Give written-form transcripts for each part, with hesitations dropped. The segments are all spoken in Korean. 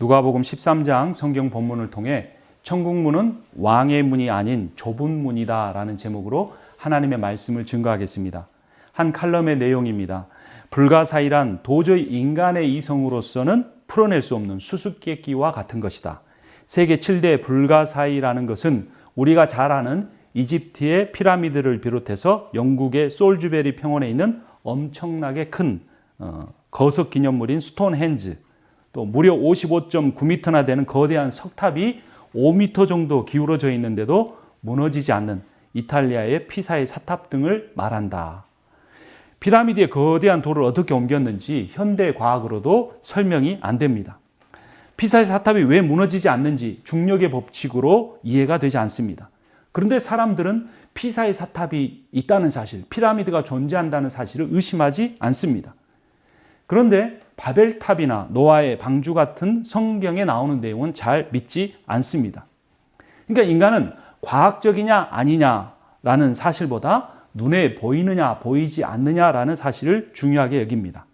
누가복음 13장 성경 본문을 통해 천국문은 왕의 문이 아닌 좁은 문이다 라는 제목으로 하나님의 말씀을 증거하겠습니다. 한 칼럼의 내용입니다. 불가사의란 도저히 인간의 이성으로서는 풀어낼 수 없는 수수께끼와 같은 것이다. 세계 7대 불가사의라는 것은 우리가 잘 아는 이집트의 피라미드를 비롯해서 영국의 솔즈베리 평원에 있는 엄청나게 큰 거석 기념물인 스톤헨지, 또 무려 55.9m나 되는 거대한 석탑이 5m 정도 기울어져 있는데도 무너지지 않는 이탈리아의 피사의 사탑 등을 말한다. 피라미드의 거대한 돌을 어떻게 옮겼는지 현대 과학으로도 설명이 안 됩니다. 피사의 사탑이 왜 무너지지 않는지 중력의 법칙으로 이해가 되지 않습니다. 그런데 사람들은 피사의 사탑이 있다는 사실, 피라미드가 존재한다는 사실을 의심하지 않습니다. 그런데 바벨탑이나 노아의 방주 같은 성경에 나오는 내용은 잘 믿지 않습니다. 그러니까 인간은 과학적이냐 아니냐라는 사실보다 눈에 보이느냐 보이지 않느냐라는 사실을 중요하게 여깁니다.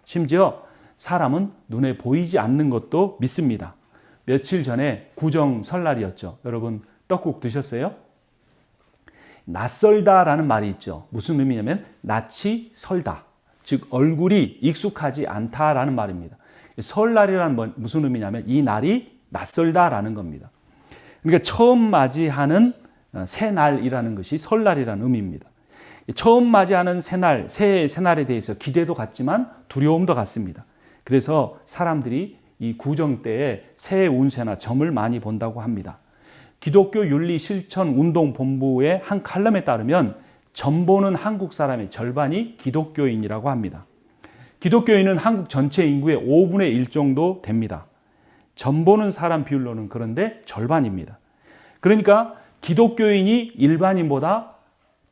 심지어 사람은 눈에 보이지 않는 것도 믿습니다. 며칠 전에 구정 설날이었죠. 여러분 떡국 드셨어요? 낯설다라는 말이 있죠. 무슨 의미냐면 낯이 설다. 즉 얼굴이 익숙하지 않다라는 말입니다. 설날이란 무슨 의미냐면 이 날이 낯설다라는 겁니다. 그러니까 처음 맞이하는 새날이라는 것이 설날이라는 의미입니다. 처음 맞이하는 새날, 새해의 새날에 대해서 기대도 같지만 두려움도 같습니다. 그래서 사람들이 이 구정 때에 새해 운세나 점을 많이 본다고 합니다. 기독교 윤리 실천 운동 본부의 한 칼럼에 따르면 점 보는 한국 사람의 절반이 기독교인이라고 합니다. 기독교인은 한국 전체 인구의 5분의 1 정도 됩니다. 점 보는 사람 비율로는 그런데 절반입니다. 그러니까 기독교인이 일반인보다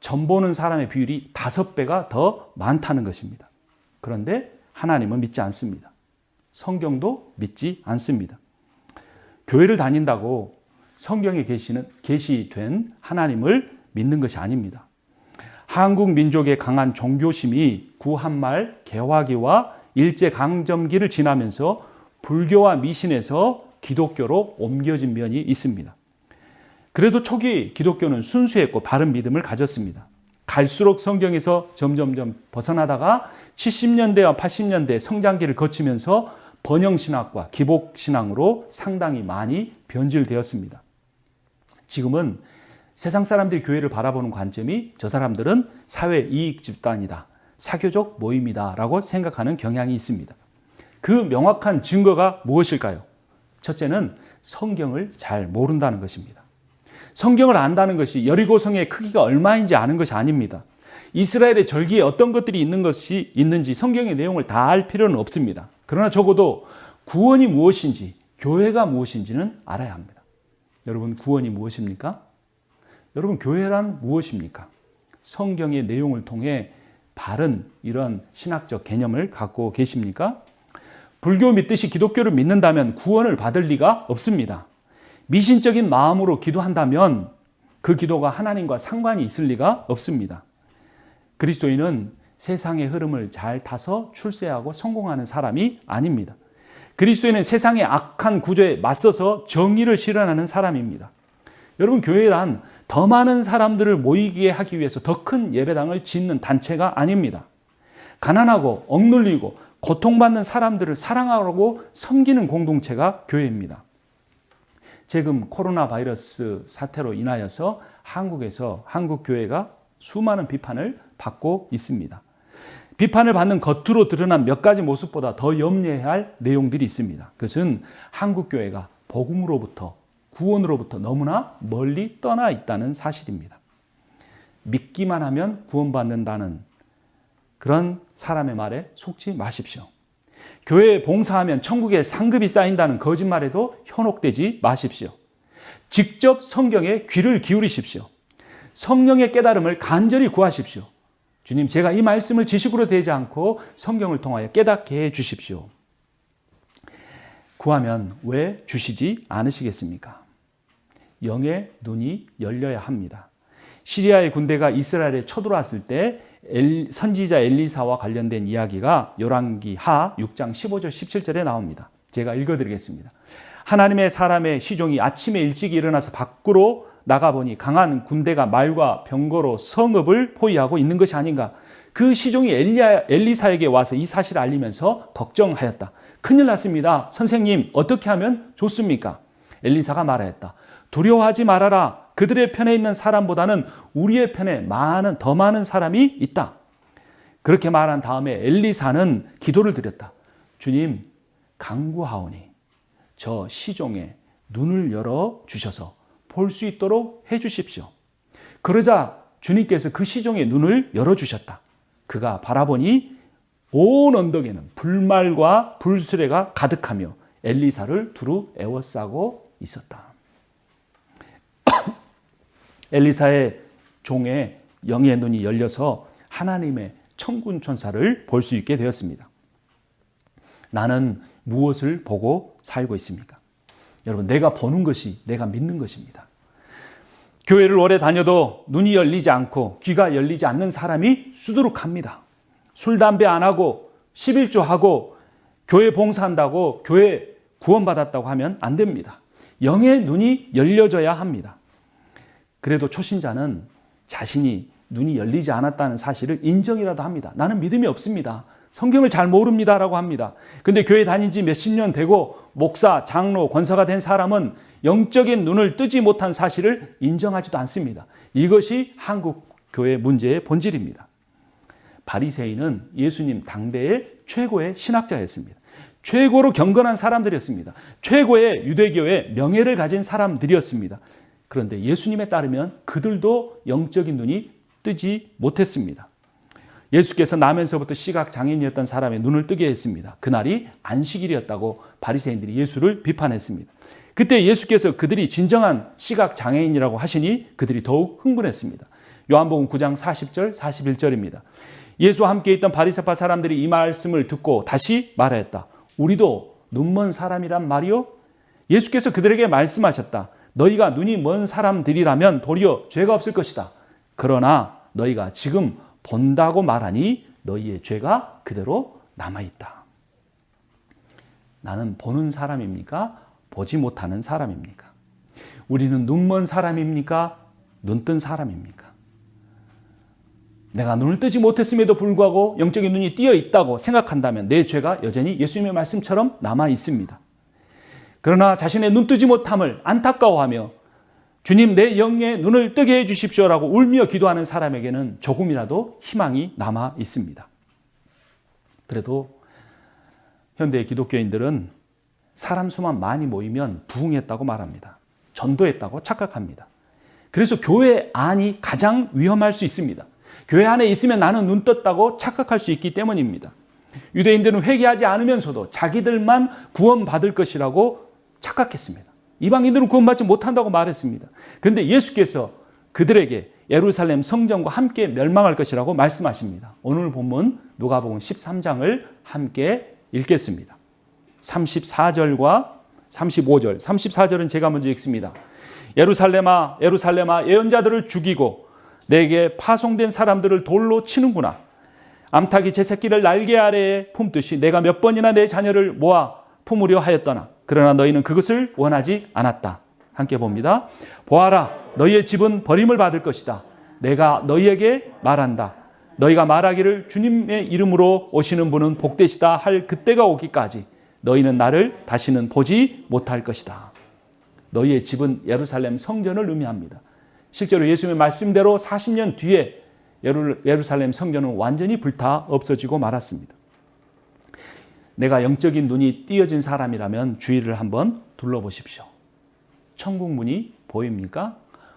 점 보는 사람의 비율이 5배가 더 많다는 것입니다. 그런데 하나님은 믿지 않습니다. 성경도 믿지 않습니다. 교회를 다닌다고 성경에 계시된 하나님을 믿는 것이 아닙니다. 한국 민족의 강한 종교심이 구한말 개화기와 일제강점기를 지나면서 불교와 미신에서 기독교로 옮겨진 면이 있습니다. 그래도 초기 기독교는 순수했고 바른 믿음을 가졌습니다. 갈수록 성경에서 점점점 벗어나다가 70년대와 80년대 성장기를 거치면서 번영신학과 기복신앙으로 상당히 많이 변질되었습니다. 지금은 세상 사람들이 교회를 바라보는 관점이 저 사람들은 사회이익 집단이다, 사교적 모임이다 라고 생각하는 경향이 있습니다. 그 명확한 증거가 무엇일까요? 첫째는 성경을 잘 모른다는 것입니다. 성경을 안다는 것이 여리고성의 크기가 얼마인지 아는 것이 아닙니다. 이스라엘의 절기에 어떤 것들이 있는지 성경의 내용을 다 알 필요는 없습니다. 그러나 적어도 구원이 무엇인지, 교회가 무엇인지는 알아야 합니다. 여러분, 구원이 무엇입니까? 여러분, 교회란 무엇입니까? 성경의 내용을 통해 바른 이런 신학적 개념을 갖고 계십니까? 불교 믿듯이 기독교를 믿는다면 구원을 받을 리가 없습니다. 미신적인 마음으로 기도한다면 그 기도가 하나님과 상관이 있을 리가 없습니다. 그리스도인은 세상의 흐름을 잘 타서 출세하고 성공하는 사람이 아닙니다. 그리스도인은 세상의 악한 구조에 맞서서 정의를 실현하는 사람입니다. 여러분, 교회란 더 많은 사람들을 모이게 하기 위해서 더 큰 예배당을 짓는 단체가 아닙니다. 가난하고 억눌리고 고통받는 사람들을 사랑하고 섬기는 공동체가 교회입니다. 지금 코로나 바이러스 사태로 인하여서 한국에서 한국교회가 수많은 비판을 받고 있습니다. 비판을 받는 겉으로 드러난 몇 가지 모습보다 더 염려해야 할 내용들이 있습니다. 그것은 한국교회가 복음으로부터, 구원으로부터 너무나 멀리 떠나 있다는 사실입니다. 믿기만 하면 구원받는다는 그런 사람의 말에 속지 마십시오. 교회에 봉사하면 천국에 상급이 쌓인다는 거짓말에도 현혹되지 마십시오. 직접 성경에 귀를 기울이십시오. 성령의 깨달음을 간절히 구하십시오. 주님, 제가 이 말씀을 지식으로 되지 않고 성경을 통하여 깨닫게 해 주십시오. 구하면 왜 주시지 않으시겠습니까? 영의 눈이 열려야 합니다. 시리아의 군대가 이스라엘에 쳐들어왔을 때 선지자 엘리사와 관련된 이야기가 열왕기 하 6장 15절 17절에 나옵니다. 제가 읽어드리겠습니다. 하나님의 사람의 시종이 아침에 일찍 일어나서 밖으로 나가보니 강한 군대가 말과 병거로 성읍을 포위하고 있는 것이 아닌가. 그 시종이 엘리사에게 와서 이 사실을 알리면서 걱정하였다. 큰일 났습니다. 선생님, 어떻게 하면 좋습니까? 엘리사가 말하였다. 두려워하지 말아라. 그들의 편에 있는 사람보다는 우리의 편에 더 많은 사람이 있다. 그렇게 말한 다음에 엘리사는 기도를 드렸다. 주님, 간구하오니 저 시종의 눈을 열어 주셔서 볼 수 있도록 해 주십시오. 그러자 주님께서 그 시종의 눈을 열어 주셨다. 그가 바라보니 온 언덕에는 불말과 불수레가 가득하며 엘리사를 두루 에워싸고 있었다. 엘리사의 종의 영의 눈이 열려서 하나님의 천군 천사를 볼 수 있게 되었습니다. 나는 무엇을 보고 살고 있습니까? 여러분, 내가 보는 것이 내가 믿는 것입니다. 교회를 오래 다녀도 눈이 열리지 않고 귀가 열리지 않는 사람이 수두룩합니다. 술, 담배 안 하고 11조 하고 교회 봉사한다고 교회 구원받았다고 하면 안 됩니다. 영의 눈이 열려져야 합니다. 그래도 초신자는 자신이 눈이 열리지 않았다는 사실을 인정이라도 합니다. 나는 믿음이 없습니다. 성경을 잘 모릅니다라고 합니다. 근데 교회 다닌 지 몇십 년 되고 목사, 장로, 권사가 된 사람은 영적인 눈을 뜨지 못한 사실을 인정하지도 않습니다. 이것이 한국 교회 문제의 본질입니다. 바리새인은 예수님 당대의 최고의 신학자였습니다. 최고로 경건한 사람들이었습니다. 최고의 유대교의 명예를 가진 사람들이었습니다. 그런데 예수님에 따르면 그들도 영적인 눈이 뜨지 못했습니다. 예수께서 나면서부터 시각장애인이었던 사람의 눈을 뜨게 했습니다. 그날이 안식일이었다고 바리새인들이 예수를 비판했습니다. 그때 예수께서 그들이 진정한 시각장애인이라고 하시니 그들이 더욱 흥분했습니다. 요한복음 9장 40절 41절입니다. 예수와 함께 있던 바리새파 사람들이 이 말씀을 듣고 다시 말하였다. 우리도 눈먼 사람이란 말이요? 예수께서 그들에게 말씀하셨다. 너희가 눈이 먼 사람들이라면 도리어 죄가 없을 것이다. 그러나 너희가 지금 본다고 말하니 너희의 죄가 그대로 남아있다. 나는 보는 사람입니까? 보지 못하는 사람입니까? 우리는 눈먼 사람입니까? 눈뜬 사람입니까? 내가 눈을 뜨지 못했음에도 불구하고 영적인 눈이 띄어 있다고 생각한다면 내 죄가 여전히 예수님의 말씀처럼 남아 있습니다. 그러나 자신의 눈 뜨지 못함을 안타까워하며 주님, 내 영의 눈을 뜨게 해 주십시오라고 울며 기도하는 사람에게는 조금이라도 희망이 남아 있습니다. 그래도 현대의 기독교인들은 사람 수만 많이 모이면 부흥했다고 말합니다. 전도했다고 착각합니다. 그래서 교회 안이 가장 위험할 수 있습니다. 교회 안에 있으면 나는 눈 떴다고 착각할 수 있기 때문입니다. 유대인들은 회개하지 않으면서도 자기들만 구원받을 것이라고 착각했습니다. 이방인들은 구원받지 못한다고 말했습니다. 그런데 예수께서 그들에게 예루살렘 성전과 함께 멸망할 것이라고 말씀하십니다. 오늘 본문 누가복음 13장을 함께 읽겠습니다. 34절과 35절, 34절은 제가 먼저 읽습니다. 예루살렘아, 예루살렘아, 예언자들을 죽이고 내게 파송된 사람들을 돌로 치는구나. 암탉이 제 새끼를 날개 아래에 품듯이 내가 몇 번이나 내 자녀를 모아 품으려 하였더나 그러나 너희는 그것을 원하지 않았다. 함께 봅니다. 보아라, 너희의 집은 버림을 받을 것이다. 내가 너희에게 말한다. 너희가 말하기를 주님의 이름으로 오시는 분은 복되시다 할 그때가 오기까지 너희는 나를 다시는 보지 못할 것이다. 너희의 집은 예루살렘 성전을 의미합니다. 실제로 예수님의 말씀대로 40년 뒤에 예루살렘 성전은 완전히 불타 없어지고 말았습니다. 내가 영적인 눈이 띄어진 사람이라면 주위를 한번 둘러보십시오. 천국 문이 보입니까?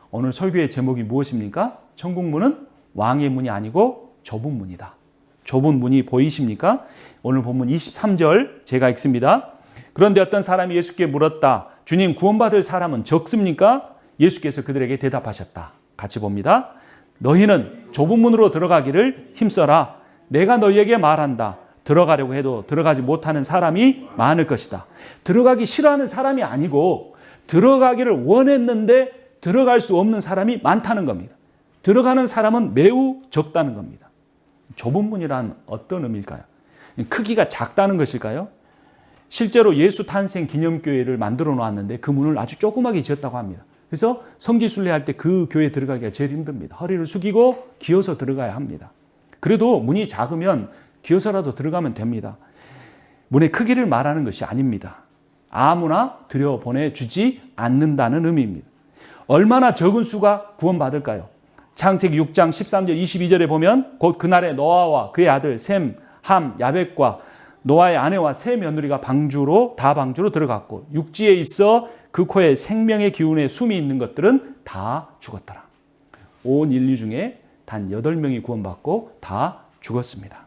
오늘 설교의 제목이 무엇입니까? 천국 문은 왕의 문이 아니고 좁은 문이다. 좁은 문이 보이십니까? 오늘 본문 23절 제가 읽습니다. 그런데 어떤 사람이 예수께 물었다. 주님, 구원받을 사람은 적습니까? 예수께서 그들에게 대답하셨다. 같이 봅니다. 너희는 좁은 문으로 들어가기를 힘써라. 내가 너희에게 말한다. 들어가려고 해도 들어가지 못하는 사람이 많을 것이다. 들어가기 싫어하는 사람이 아니고 들어가기를 원했는데 들어갈 수 없는 사람이 많다는 겁니다. 들어가는 사람은 매우 적다는 겁니다. 좁은 문이란 어떤 의미일까요? 크기가 작다는 것일까요? 실제로 예수 탄생 기념교회를 만들어 놓았는데 그 문을 아주 조그맣게 지었다고 합니다. 그래서 성지순례할 때 그 교회에 들어가기가 제일 힘듭니다. 허리를 숙이고 기어서 들어가야 합니다. 그래도 문이 작으면 기어서라도 들어가면 됩니다. 문의 크기를 말하는 것이 아닙니다. 아무나 들여보내주지 않는다는 의미입니다. 얼마나 적은 수가 구원받을까요? 창세기 6장 13절 22절에 보면 곧 그날에 노아와 그의 아들 셈, 함, 야벳과 노아의 아내와 세 며느리가 방주로 들어갔고 육지에 있어 그 코에 생명의 기운에 숨이 있는 것들은 다 죽었더라. 온 인류 중에 단 8명이 구원받고 다 죽었습니다.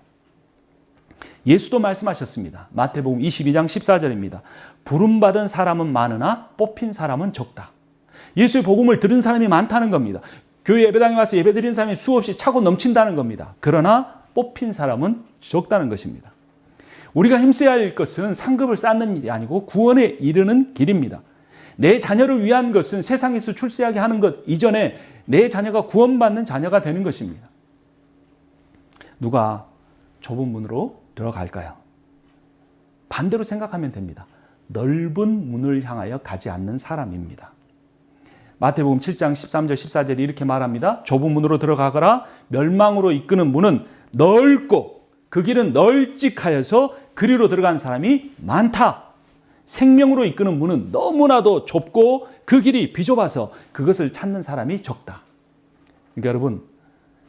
예수도 말씀하셨습니다. 마태복음 22장 14절입니다. 부름받은 사람은 많으나 뽑힌 사람은 적다. 예수의 복음을 들은 사람이 많다는 겁니다. 교회 예배당에 와서 예배드리는 사람이 수없이 차고 넘친다는 겁니다. 그러나 뽑힌 사람은 적다는 것입니다. 우리가 힘써야 할 것은 상급을 쌓는 일이 아니고 구원에 이르는 길입니다. 내 자녀를 위한 것은 세상에서 출세하게 하는 것 이전에 내 자녀가 구원받는 자녀가 되는 것입니다. 누가 좁은 문으로 들어갈까요? 반대로 생각하면 됩니다. 넓은 문을 향하여 가지 않는 사람입니다. 마태복음 7장 13절 14절이 이렇게 말합니다. 좁은 문으로 들어가거라. 멸망으로 이끄는 문은 넓고 그 길은 널찍하여서 그리로 들어간 사람이 많다. 생명으로 이끄는 문은 너무나도 좁고 그 길이 비좁아서 그것을 찾는 사람이 적다. 그러니까 여러분,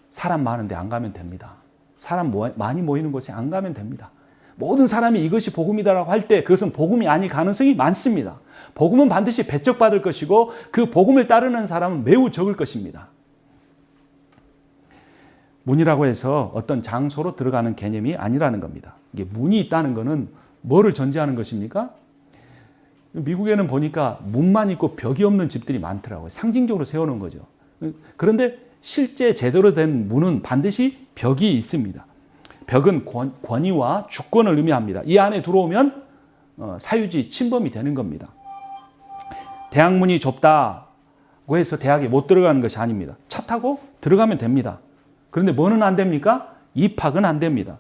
사람 많은데 안 가면 됩니다. 사람 많이 모이는 곳에 안 가면 됩니다. 모든 사람이 이것이 복음이다라고 할 때 그것은 복음이 아닐 가능성이 많습니다. 복음은 반드시 배척받을 것이고 그 복음을 따르는 사람은 매우 적을 것입니다. 문이라고 해서 어떤 장소로 들어가는 개념이 아니라는 겁니다. 이게 문이 있다는 것은 뭐를 전제하는 것입니까? 미국에는 보니까 문만 있고 벽이 없는 집들이 많더라고요. 상징적으로 세우는 거죠. 그런데 실제 제대로 된 문은 반드시 벽이 있습니다. 벽은 권위와 주권을 의미합니다. 이 안에 들어오면 사유지 침범이 되는 겁니다. 대학문이 좁다고 해서 대학에 못 들어가는 것이 아닙니다. 차 타고 들어가면 됩니다. 그런데 뭐는 안 됩니까? 입학은 안 됩니다.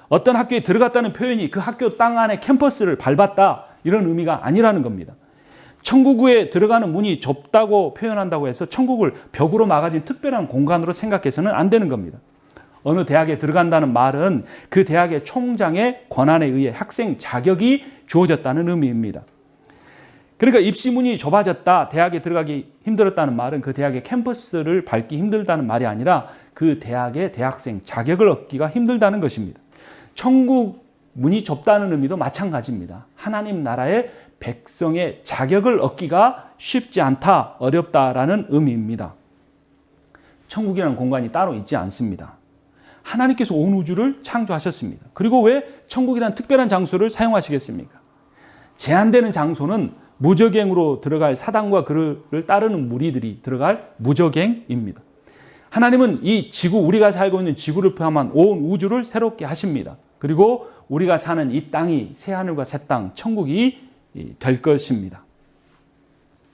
어떤 학교에 들어갔다는 표현이 그 학교 땅 안에 캠퍼스를 밟았다 이런 의미가 아니라는 겁니다. 천국에 들어가는 문이 좁다고 표현한다고 해서 천국을 벽으로 막아진 특별한 공간으로 생각해서는 안 되는 겁니다. 어느 대학에 들어간다는 말은 그 대학의 총장의 권한에 의해 학생 자격이 주어졌다는 의미입니다. 그러니까 입시문이 좁아졌다, 대학에 들어가기 힘들었다는 말은 그 대학의 캠퍼스를 밟기 힘들다는 말이 아니라 그 대학의 대학생 자격을 얻기가 힘들다는 것입니다. 천국 문이 좁다는 의미도 마찬가지입니다. 하나님 나라의 백성의 자격을 얻기가 쉽지 않다, 어렵다라는 의미입니다. 천국이라는 공간이 따로 있지 않습니다. 하나님께서 온 우주를 창조하셨습니다. 그리고 왜 천국이라는 특별한 장소를 사용하시겠습니까? 제한되는 장소는 무적행으로 들어갈 사단과 그를 따르는 무리들이 들어갈 무적행입니다. 하나님은 이 지구, 우리가 살고 있는 지구를 포함한 온 우주를 새롭게 하십니다. 그리고 우리가 사는 이 땅이 새하늘과 새 땅, 천국이 될 것입니다.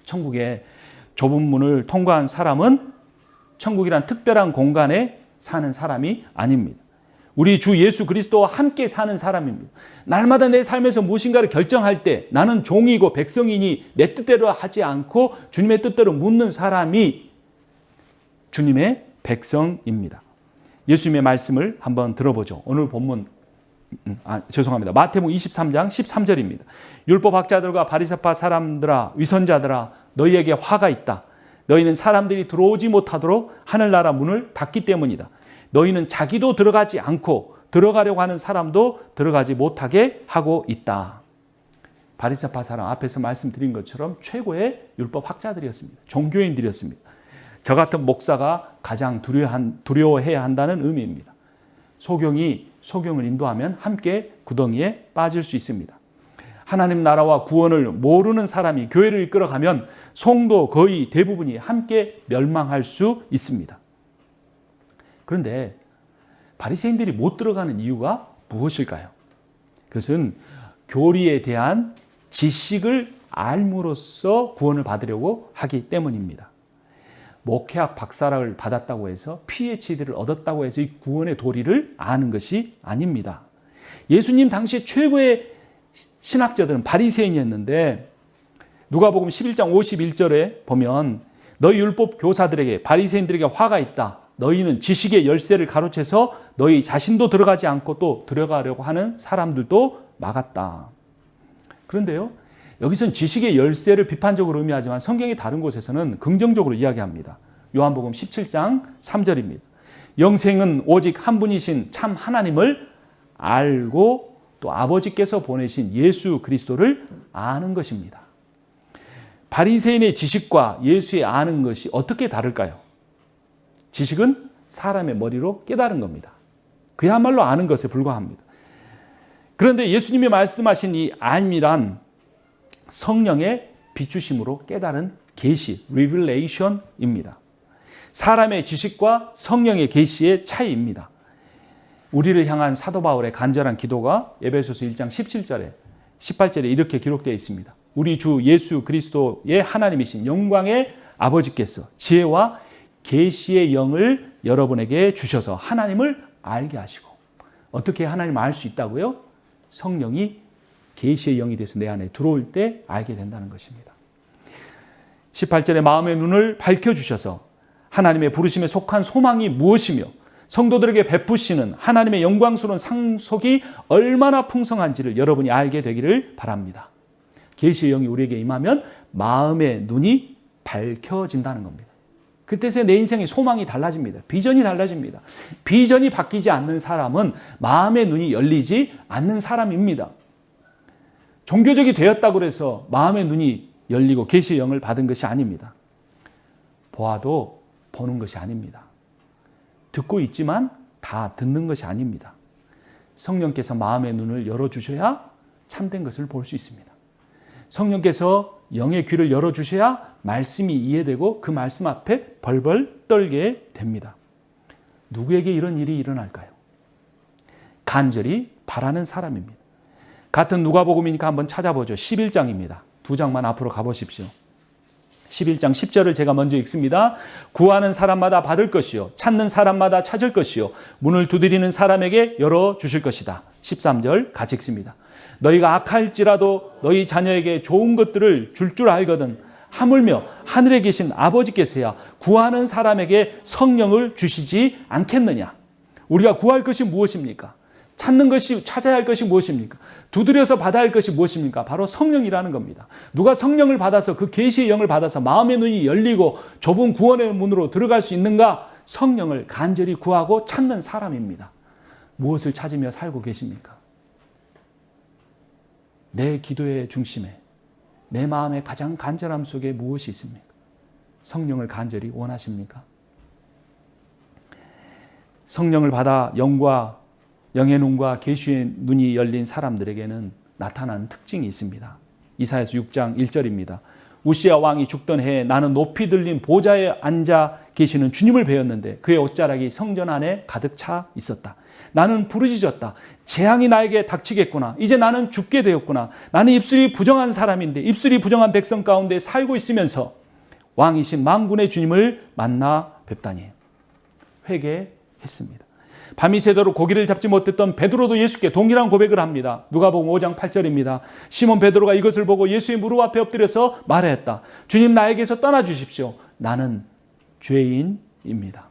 천국의 좁은 문을 통과한 사람은 천국이란 특별한 공간에 사는 사람이 아닙니다. 우리 주 예수 그리스도와 함께 사는 사람입니다. 날마다 내 삶에서 무엇인가를 결정할 때 나는 종이고 백성이니 내 뜻대로 하지 않고 주님의 뜻대로 묻는 사람이 주님의 백성입니다. 예수님의 말씀을 한번 들어보죠. 오늘 본문 마태복음 23장 13절입니다. 율법학자들과 바리새파 사람들아, 위선자들아, 너희에게 화가 있다. 너희는 사람들이 들어오지 못하도록 하늘나라 문을 닫기 때문이다. 너희는 자기도 들어가지 않고 들어가려고 하는 사람도 들어가지 못하게 하고 있다. 바리새파 사람 앞에서 말씀드린 것처럼 최고의 율법학자들이었습니다. 종교인들이었습니다. 저 같은 목사가 가장 두려워해야 한다는 의미입니다. 소경이 소경을 인도하면 함께 구덩이에 빠질 수 있습니다. 하나님 나라와 구원을 모르는 사람이 교회를 이끌어가면 성도 거의 대부분이 함께 멸망할 수 있습니다. 그런데 바리새인들이 못 들어가는 이유가 무엇일까요? 그것은 교리에 대한 지식을 알므로써 구원을 받으려고 하기 때문입니다. 목회학 박사를 받았다고 해서 PhD를 얻었다고 해서 이 구원의 도리를 아는 것이 아닙니다. 예수님 당시 최고의 신학자들은 바리새인이었는데 누가복음 11장 51절에 보면 너희 율법 교사들에게 바리새인들에게 화가 있다. 너희는 지식의 열쇠를 가로채서 너희 자신도 들어가지 않고 또 들어가려고 하는 사람들도 막았다. 그런데요, 여기서는 지식의 열쇠를 비판적으로 의미하지만 성경의 다른 곳에서는 긍정적으로 이야기합니다. 요한복음 17장 3절입니다. 영생은 오직 한 분이신 참 하나님을 알고 또 아버지께서 보내신 예수 그리스도를 아는 것입니다. 바리새인의 지식과 예수의 아는 것이 어떻게 다를까요? 지식은 사람의 머리로 깨달은 겁니다. 그야말로 아는 것에 불과합니다. 그런데 예수님이 말씀하신 이 암이란 성령의 비추심으로 깨달은 계시, revelation입니다. 사람의 지식과 성령의 계시의 차이입니다. 우리를 향한 사도 바울의 간절한 기도가 에베소서 1장 17절에 18절에 이렇게 기록되어 있습니다. 우리 주 예수 그리스도의 하나님이신 영광의 아버지께서 지혜와 계시의 영을 여러분에게 주셔서 하나님을 알게 하시고, 어떻게 하나님을 알 수 있다고요? 성령이 계시의 영이 돼서 내 안에 들어올 때 알게 된다는 것입니다. 18절에 마음의 눈을 밝혀주셔서 하나님의 부르심에 속한 소망이 무엇이며 성도들에게 베푸시는 하나님의 영광스러운 상속이 얼마나 풍성한지를 여러분이 알게 되기를 바랍니다. 계시의 영이 우리에게 임하면 마음의 눈이 밝혀진다는 겁니다. 그때서 내 인생의 소망이 달라집니다. 비전이 달라집니다. 비전이 바뀌지 않는 사람은 마음의 눈이 열리지 않는 사람입니다. 종교적이 되었다고 해서 마음의 눈이 열리고 계시의 영을 받은 것이 아닙니다. 보아도 보는 것이 아닙니다. 듣고 있지만 다 듣는 것이 아닙니다. 성령께서 마음의 눈을 열어주셔야 참된 것을 볼 수 있습니다. 성령께서 영의 귀를 열어주셔야 말씀이 이해되고 그 말씀 앞에 벌벌 떨게 됩니다. 누구에게 이런 일이 일어날까요? 간절히 바라는 사람입니다. 같은 누가복음이니까 한번 찾아보죠. 11장입니다. 두 장만 앞으로 가보십시오. 11장 10절을 제가 먼저 읽습니다. 구하는 사람마다 받을 것이요 찾는 사람마다 찾을 것이요 문을 두드리는 사람에게 열어주실 것이다. 13절 같이 읽습니다. 너희가 악할지라도 너희 자녀에게 좋은 것들을 줄 알거든 하물며 하늘에 계신 아버지께서야 구하는 사람에게 성령을 주시지 않겠느냐. 우리가 구할 것이 무엇입니까? 찾는 것이, 찾아야 할 것이 무엇입니까? 두드려서 받아야 할 것이 무엇입니까? 바로 성령이라는 겁니다. 누가 성령을 받아서 그 계시의 영을 받아서 마음의 눈이 열리고 좁은 구원의 문으로 들어갈 수 있는가? 성령을 간절히 구하고 찾는 사람입니다. 무엇을 찾으며 살고 계십니까? 내 기도의 중심에, 내 마음의 가장 간절함 속에 무엇이 있습니까? 성령을 간절히 원하십니까? 성령을 받아 영의 눈과 계시의 눈이 열린 사람들에게는 나타나는 특징이 있습니다. 이사야서 6장 1절입니다. 우시야 왕이 죽던 해에 나는 높이 들린 보좌에 앉아 계시는 주님을 배웠는데 그의 옷자락이 성전 안에 가득 차 있었다. 나는 부르짖었다. 재앙이 나에게 닥치겠구나. 이제 나는 죽게 되었구나. 나는 입술이 부정한 사람인데 입술이 부정한 백성 가운데 살고 있으면서 왕이신 만군의 주님을 만나 뵙다니. 회개했습니다. 밤이 새도록 고기를 잡지 못했던 베드로도 예수께 동일한 고백을 합니다. 누가복음 5장 8절입니다. 시몬 베드로가 이것을 보고 예수의 무릎 앞에 엎드려서 말했다. 주님, 나에게서 떠나 주십시오. 나는 죄인입니다.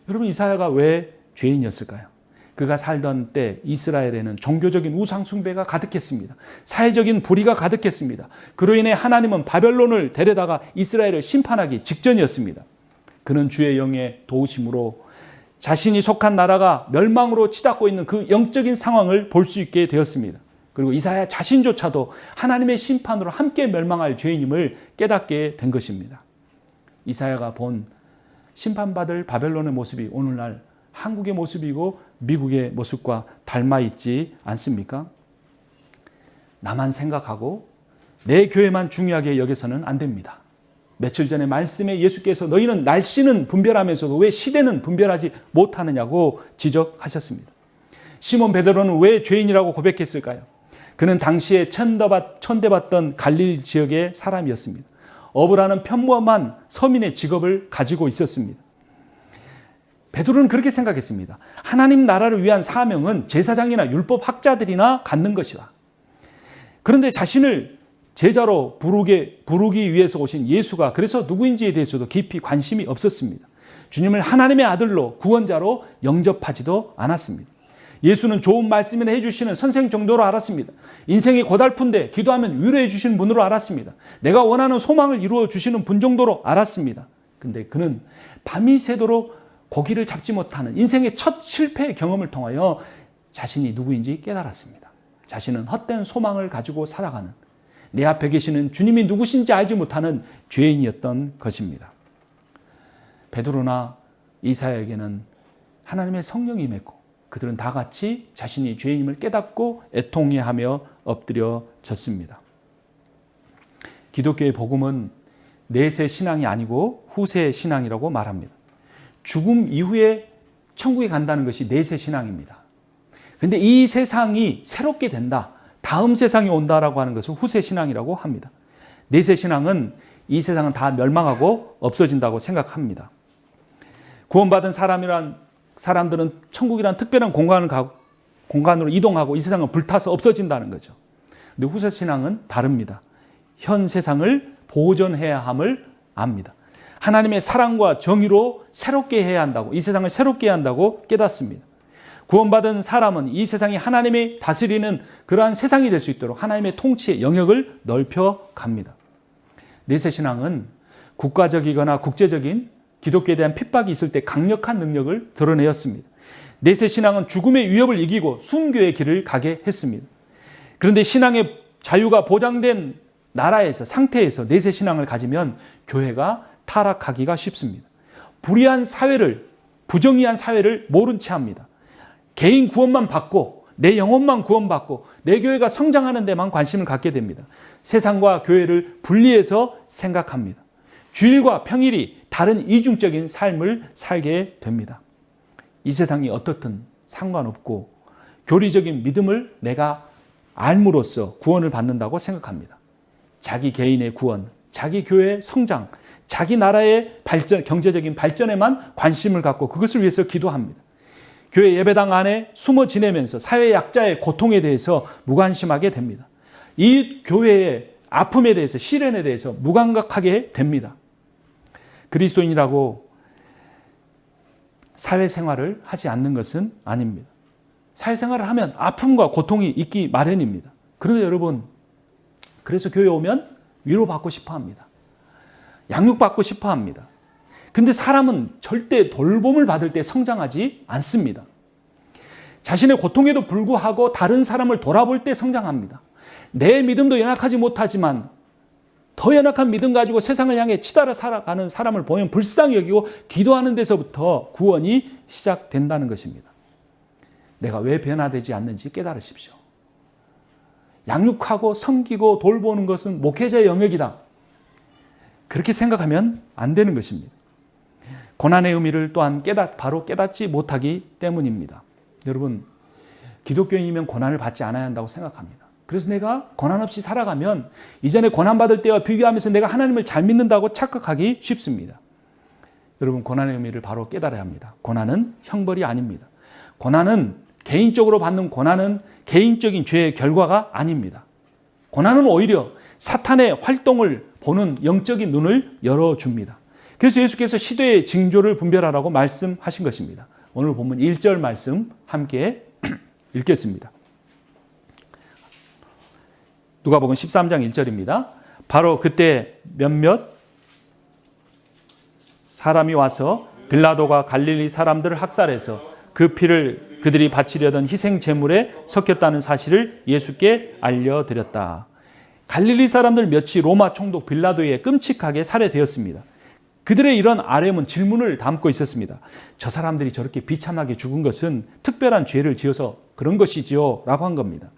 여러분, 이사야가 왜 죄인이었을까요? 그가 살던 때 이스라엘에는 종교적인 우상 숭배가 가득했습니다. 사회적인 불의가 가득했습니다. 그로 인해 하나님은 바벨론을 데려다가 이스라엘을 심판하기 직전이었습니다. 그는 주의 영의 도우심으로 자신이 속한 나라가 멸망으로 치닫고 있는 그 영적인 상황을 볼 수 있게 되었습니다. 그리고 이사야 자신조차도 하나님의 심판으로 함께 멸망할 죄인임을 깨닫게 된 것입니다. 이사야가 본 심판받을 바벨론의 모습이 오늘날 한국의 모습이고 미국의 모습과 닮아 있지 않습니까? 나만 생각하고 내 교회만 중요하게 여겨서는 안 됩니다. 며칠 전에 말씀에 예수께서 너희는 날씨는 분별하면서도 왜 시대는 분별하지 못하느냐고 지적하셨습니다. 시몬 베드로는 왜 죄인이라고 고백했을까요? 그는 당시에 천대받던 갈릴리 지역의 사람이었습니다. 어부라는 평범한 서민의 직업을 가지고 있었습니다. 베드로는 그렇게 생각했습니다. 하나님 나라를 위한 사명은 제사장이나 율법 학자들이나 갖는 것이다. 그런데 자신을 제자로 부르기 위해서 오신 예수가 그래서 누구인지에 대해서도 깊이 관심이 없었습니다. 주님을 하나님의 아들로 구원자로 영접하지도 않았습니다. 예수는 좋은 말씀이나 해주시는 선생 정도로 알았습니다. 인생이 고달픈데 기도하면 위로해 주시는 분으로 알았습니다. 내가 원하는 소망을 이루어 주시는 분 정도로 알았습니다. 근데 그는 밤이 새도록 고기를 잡지 못하는 인생의 첫 실패의 경험을 통하여 자신이 누구인지 깨달았습니다. 자신은 헛된 소망을 가지고 살아가는, 내 앞에 계시는 주님이 누구신지 알지 못하는 죄인이었던 것입니다. 베드로나 이사야에게는 하나님의 성령이 임했고 그들은 다 같이 자신이 죄인임을 깨닫고 애통해하며 엎드려졌습니다. 기독교의 복음은 내세 신앙이 아니고 후세 신앙이라고 말합니다. 죽음 이후에 천국에 간다는 것이 내세 신앙입니다. 그런데 이 세상이 새롭게 된다, 다음 세상이 온다라고 하는 것을 후세 신앙이라고 합니다. 내세 신앙은 이 세상은 다 멸망하고 없어진다고 생각합니다. 구원받은 사람들은 천국이란 특별한 공간으로 이동하고 이 세상은 불타서 없어진다는 거죠. 근데 후세 신앙은 다릅니다. 현 세상을 보존해야 함을 압니다. 하나님의 사랑과 정의로 새롭게 해야 한다고, 이 세상을 새롭게 해야 한다고 깨닫습니다. 구원받은 사람은 이 세상이 하나님이 다스리는 그러한 세상이 될 수 있도록 하나님의 통치의 영역을 넓혀 갑니다. 내세 신앙은 국가적이거나 국제적인 기독교에 대한 핍박이 있을 때 강력한 능력을 드러내었습니다. 내세 신앙은 죽음의 위협을 이기고 순교의 길을 가게 했습니다. 그런데 신앙의 자유가 보장된 나라에서, 상태에서 내세 신앙을 가지면 교회가 타락하기가 쉽습니다. 불의한 사회를, 부정의한 사회를 모른 채 합니다. 개인 구원만 받고 내 영혼만 구원받고 내 교회가 성장하는 데만 관심을 갖게 됩니다. 세상과 교회를 분리해서 생각합니다. 주일과 평일이 다른 이중적인 삶을 살게 됩니다. 이 세상이 어떻든 상관없고 교리적인 믿음을 내가 알므로써 구원을 받는다고 생각합니다. 자기 개인의 구원, 자기 교회의 성장, 자기 나라의 발전, 경제적인 발전에만 관심을 갖고 그것을 위해서 기도합니다. 교회 예배당 안에 숨어 지내면서 사회 약자의 고통에 대해서 무관심하게 됩니다. 이 교회의 아픔에 대해서, 시련에 대해서 무감각하게 됩니다. 그리스도인이라고 사회생활을 하지 않는 것은 아닙니다. 사회생활을 하면 아픔과 고통이 있기 마련입니다. 그런데 여러분, 그래서 교회 오면 위로받고 싶어 합니다. 양육받고 싶어 합니다. 근데 사람은 절대 돌봄을 받을 때 성장하지 않습니다. 자신의 고통에도 불구하고 다른 사람을 돌아볼 때 성장합니다. 내 믿음도 연약하지 못하지만 더 연약한 믿음 가지고 세상을 향해 치달아 살아가는 사람을 보면 불쌍히 여기고 기도하는 데서부터 구원이 시작된다는 것입니다. 내가 왜 변화되지 않는지 깨달으십시오. 양육하고 섬기고 돌보는 것은 목회자의 영역이다. 그렇게 생각하면 안 되는 것입니다. 고난의 의미를 또한 바로 깨닫지 못하기 때문입니다. 여러분, 기독교인이면 고난을 받지 않아야 한다고 생각합니다. 그래서 내가 고난 없이 살아가면 이전에 고난받을 때와 비교하면서 내가 하나님을 잘 믿는다고 착각하기 쉽습니다. 여러분, 고난의 의미를 바로 깨달아야 합니다. 고난은 형벌이 아닙니다. 고난은 개인적으로 받는 고난은 개인적인 죄의 결과가 아닙니다. 고난은 오히려 사탄의 활동을 보는 영적인 눈을 열어줍니다. 그래서 예수께서 시대의 징조를 분별하라고 말씀하신 것입니다. 오늘 본문 1절 말씀 함께 읽겠습니다. 누가복음 13장 1절입니다. 바로 그때 몇몇 사람이 와서 빌라도가 갈릴리 사람들을 학살해서 그 피를 그들이 바치려던 희생 제물에 섞였다는 사실을 예수께 알려드렸다. 갈릴리 사람들 몇이 로마 총독 빌라도에 끔찍하게 살해되었습니다. 그들의 이런 아뢰문 질문을 담고 있었습니다. 저 사람들이 저렇게 비참하게 죽은 것은 특별한 죄를 지어서 그런 것이지요 라고 한 겁니다.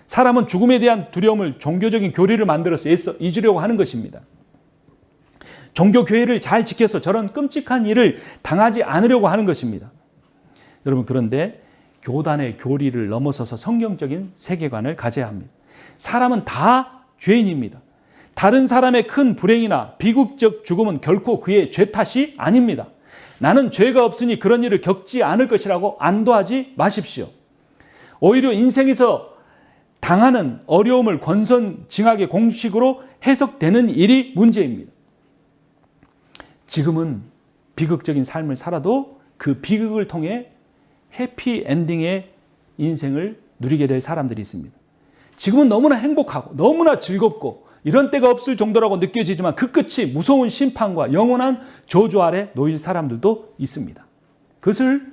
사람은 죽음에 대한 두려움을 종교적인 교리를 만들어서 애써 잊으려고 하는 것입니다. 종교 교회를 잘 지켜서 저런 끔찍한 일을 당하지 않으려고 하는 것입니다. 여러분, 그런데 교단의 교리를 넘어서서 성경적인 세계관을 가져야 합니다. 사람은 다 죄인입니다. 다른 사람의 큰 불행이나 비극적 죽음은 결코 그의 죄 탓이 아닙니다. 나는 죄가 없으니 그런 일을 겪지 않을 것이라고 안도하지 마십시오. 오히려 인생에서 당하는 어려움을 권선징악의 공식으로 해석되는 일이 문제입니다. 지금은 비극적인 삶을 살아도 그 비극을 통해 해피엔딩의 인생을 누리게 될 사람들이 있습니다. 지금은 너무나 행복하고 너무나 즐겁고 이런 때가 없을 정도라고 느껴지지만 그 끝이 무서운 심판과 영원한 저주 아래 놓일 사람들도 있습니다. 그것을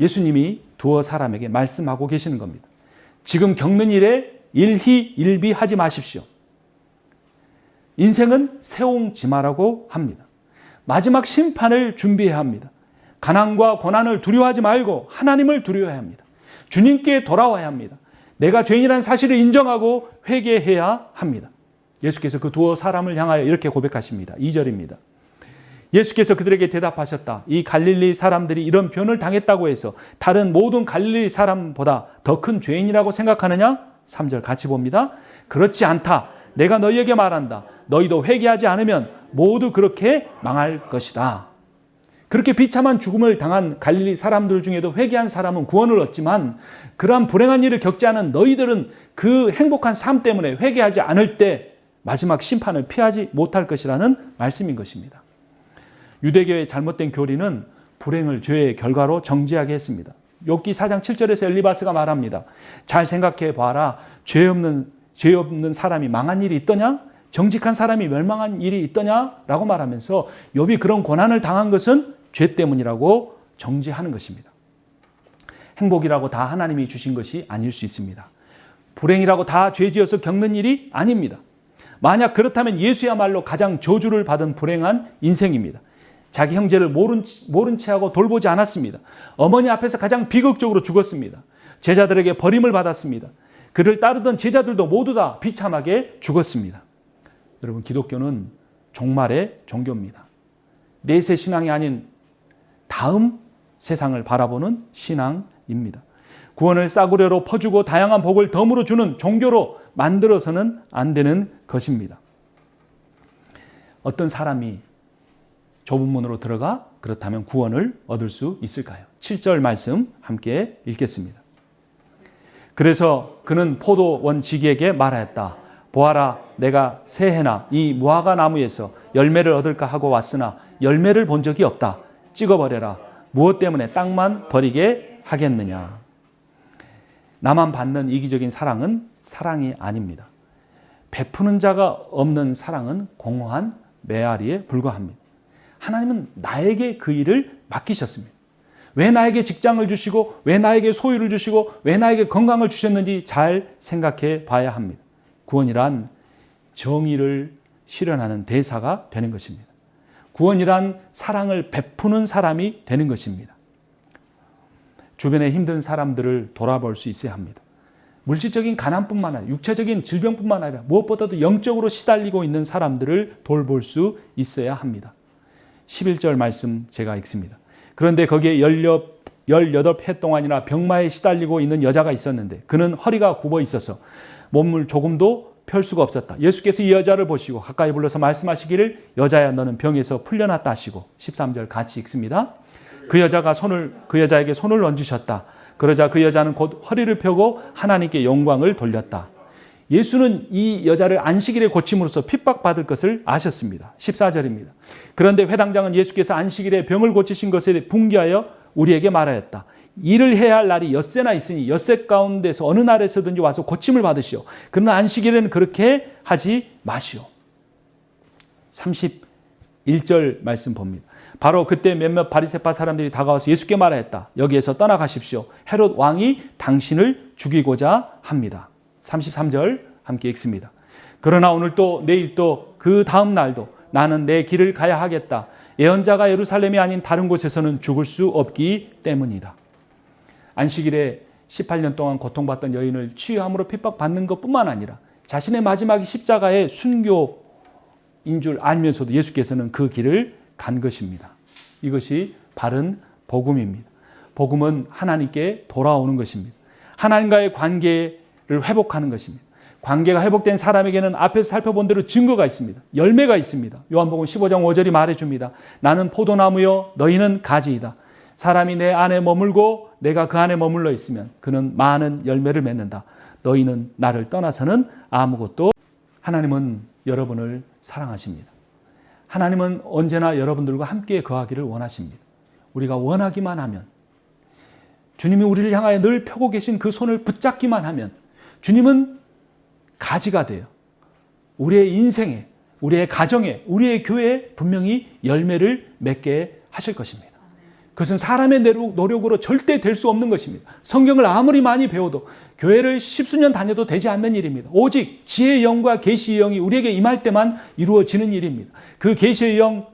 예수님이 두어 사람에게 말씀하고 계시는 겁니다. 지금 겪는 일에 일희일비하지 마십시오. 인생은 세옹지마라고 합니다. 마지막 심판을 준비해야 합니다. 가난과 고난을 두려워하지 말고 하나님을 두려워해야 합니다. 주님께 돌아와야 합니다. 내가 죄인이라는 사실을 인정하고 회개해야 합니다. 예수께서 그 두어 사람을 향하여 이렇게 고백하십니다. 2절입니다. 예수께서 그들에게 대답하셨다. 이 갈릴리 사람들이 이런 변을 당했다고 해서 다른 모든 갈릴리 사람보다 더 큰 죄인이라고 생각하느냐? 3절 같이 봅니다. 그렇지 않다. 내가 너희에게 말한다. 너희도 회개하지 않으면 모두 그렇게 망할 것이다. 그렇게 비참한 죽음을 당한 갈릴리 사람들 중에도 회개한 사람은 구원을 얻지만 그러한 불행한 일을 겪지 않은 너희들은 그 행복한 삶 때문에 회개하지 않을 때 마지막 심판을 피하지 못할 것이라는 말씀인 것입니다. 유대교의 잘못된 교리는 불행을 죄의 결과로 정죄하게 했습니다. 욥기 4장 7절에서 엘리바스가 말합니다. 잘 생각해 봐라. 죄 없는 사람이 망한 일이 있더냐? 정직한 사람이 멸망한 일이 있더냐? 라고 말하면서 욥이 그런 고난을 당한 것은 죄 때문이라고 정죄하는 것입니다. 행복이라고 다 하나님이 주신 것이 아닐 수 있습니다. 불행이라고 다 죄지어서 겪는 일이 아닙니다. 만약 그렇다면 예수야말로 가장 저주를 받은 불행한 인생입니다. 자기 형제를 모른 채하고 돌보지 않았습니다. 어머니 앞에서 가장 비극적으로 죽었습니다. 제자들에게 버림을 받았습니다. 그를 따르던 제자들도 모두 다 비참하게 죽었습니다. 여러분, 기독교는 종말의 종교입니다. 내세 신앙이 아닌 다음 세상을 바라보는 신앙입니다. 구원을 싸구려로 퍼주고 다양한 복을 덤으로 주는 종교로 만들어서는 안 되는 것입니다. 어떤 사람이 좁은 문으로 들어가 그렇다면 구원을 얻을 수 있을까요? 7절 말씀 함께 읽겠습니다. 그래서 그는 포도원 지기에게 말하였다. 보아라, 내가 새해나 이 무화과 나무에서 열매를 얻을까 하고 왔으나 열매를 본 적이 없다. 찍어버려라. 무엇 때문에 땅만 버리게 하겠느냐. 나만 받는 이기적인 사랑은 사랑이 아닙니다. 베푸는 자가 없는 사랑은 공허한 메아리에 불과합니다. 하나님은 나에게 그 일을 맡기셨습니다. 왜 나에게 직장을 주시고 왜 나에게 소유를 주시고 왜 나에게 건강을 주셨는지 잘 생각해 봐야 합니다. 구원이란 정의를 실현하는 대사가 되는 것입니다. 구원이란 사랑을 베푸는 사람이 되는 것입니다. 주변에 힘든 사람들을 돌아볼 수 있어야 합니다. 물질적인 가난뿐만 아니라 육체적인 질병뿐만 아니라 무엇보다도 영적으로 시달리고 있는 사람들을 돌볼 수 있어야 합니다. 11절 말씀 제가 읽습니다. 그런데 거기에 18해 동안이나 병마에 시달리고 있는 여자가 있었는데 그는 허리가 굽어 있어서 몸을 조금도 펼 수가 없었다. 예수께서 이 여자를 보시고 가까이 불러서 말씀하시기를 여자야 너는 병에서 풀려났다 하시고 13절 같이 읽습니다. 그 여자에게 손을 얹으셨다. 그러자 그 여자는 곧 허리를 펴고 하나님께 영광을 돌렸다. 예수는 이 여자를 안식일에 고침으로써 핍박받을 것을 아셨습니다. 14절입니다. 그런데 회당장은 예수께서 안식일에 병을 고치신 것에 분개하여 우리에게 말하였다. 일을 해야 할 날이 엿새나 있으니 엿새 가운데서 어느 날에서든지 와서 고침을 받으시오. 그러나 안식일에는 그렇게 하지 마시오. 31절 말씀 봅니다. 바로 그때 몇몇 바리새파 사람들이 다가와서 예수께 말하였다. 여기에서 떠나가십시오. 헤롯 왕이 당신을 죽이고자 합니다. 33절 함께 읽습니다. 그러나 오늘 또 내일 또 그 다음 날도 나는 내 길을 가야 하겠다. 예언자가 예루살렘이 아닌 다른 곳에서는 죽을 수 없기 때문이다. 안식일에 18년 동안 고통받던 여인을 치유함으로 핍박받는 것뿐만 아니라 자신의 마지막이 십자가의 순교인 줄 알면서도 예수께서는 그 길을 간 것입니다. 이것이 바른 복음입니다. 복음은 하나님께 돌아오는 것입니다. 하나님과의 관계를 회복하는 것입니다. 관계가 회복된 사람에게는 앞에서 살펴본 대로 증거가 있습니다. 열매가 있습니다. 요한복음 15장 5절이 말해줍니다. 나는 포도나무요 너희는 가지이다. 사람이 내 안에 머물고 내가 그 안에 머물러 있으면 그는 많은 열매를 맺는다. 너희는 나를 떠나서는 아무것도. 하나님은 여러분을 사랑하십니다. 하나님은 언제나 여러분들과 함께 거하기를 원하십니다. 우리가 원하기만 하면, 주님이 우리를 향하여 늘 펴고 계신 그 손을 붙잡기만 하면 주님은 가지가 돼요. 우리의 인생에, 우리의 가정에, 우리의 교회에 분명히 열매를 맺게 하실 것입니다. 그것은 사람의 노력으로 절대 될 수 없는 것입니다. 성경을 아무리 많이 배워도, 교회를 십수년 다녀도 되지 않는 일입니다. 오직 지혜의 영과 계시의 영이 우리에게 임할 때만 이루어지는 일입니다. 그 계시의 영,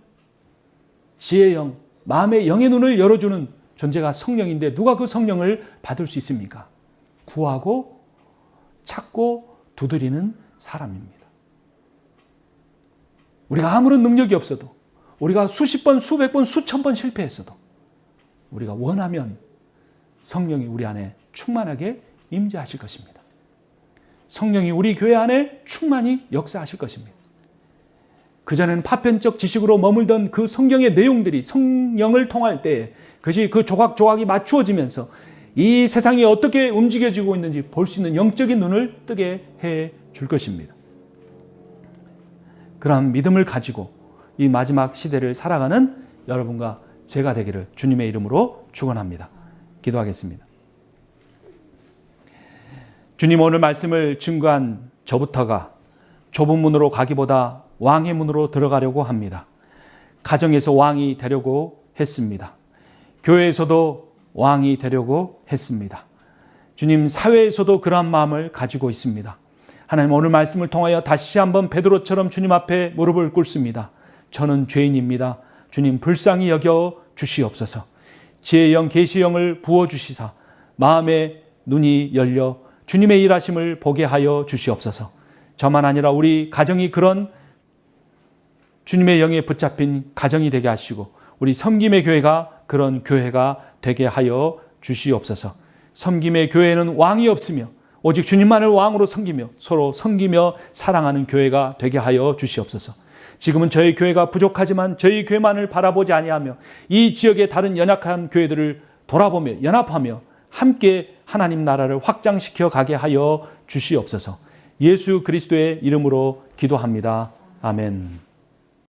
지혜의 영, 마음의 영의 눈을 열어주는 존재가 성령인데, 누가 그 성령을 받을 수 있습니까? 구하고 찾고 두드리는 사람입니다. 우리가 아무런 능력이 없어도, 우리가 수십 번, 수백 번, 수천 번 실패했어도 우리가 원하면 성령이 우리 안에 충만하게 임재하실 것입니다. 성령이 우리 교회 안에 충만히 역사하실 것입니다. 그전에는 파편적 지식으로 머물던 그 성경의 내용들이 성령을 통할 때 그것이 그 조각조각이 맞추어지면서 이 세상이 어떻게 움직여지고 있는지 볼 수 있는 영적인 눈을 뜨게 해 줄 것입니다. 그런 믿음을 가지고 이 마지막 시대를 살아가는 여러분과 제가 되기를 주님의 이름으로 축원합니다. 기도하겠습니다. 주님, 오늘 말씀을 증거한 저부터가 좁은 문으로 가기보다 왕의 문으로 들어가려고 합니다. 가정에서 왕이 되려고 했습니다. 교회에서도 왕이 되려고 했습니다. 주님, 사회에서도 그러한 마음을 가지고 있습니다. 하나님, 오늘 말씀을 통하여 다시 한번 베드로처럼 주님 앞에 무릎을 꿇습니다. 저는 죄인입니다. 주님, 불쌍히 여겨 주시옵소서. 지혜의 영, 계시의 영을 부어주시사 마음의 눈이 열려 주님의 일하심을 보게 하여 주시옵소서. 저만 아니라 우리 가정이 그런 주님의 영에 붙잡힌 가정이 되게 하시고, 우리 섬김의 교회가 그런 교회가 되게 하여 주시옵소서. 섬김의 교회는 왕이 없으며 오직 주님만을 왕으로 섬기며 서로 섬기며 사랑하는 교회가 되게 하여 주시옵소서. 지금은 저희 교회가 부족하지만 저희 교회만을 바라보지 아니하며 이 지역의 다른 연약한 교회들을 돌아보며 연합하며 함께 하나님 나라를 확장시켜 가게 하여 주시옵소서. 예수 그리스도의 이름으로 기도합니다. 아멘.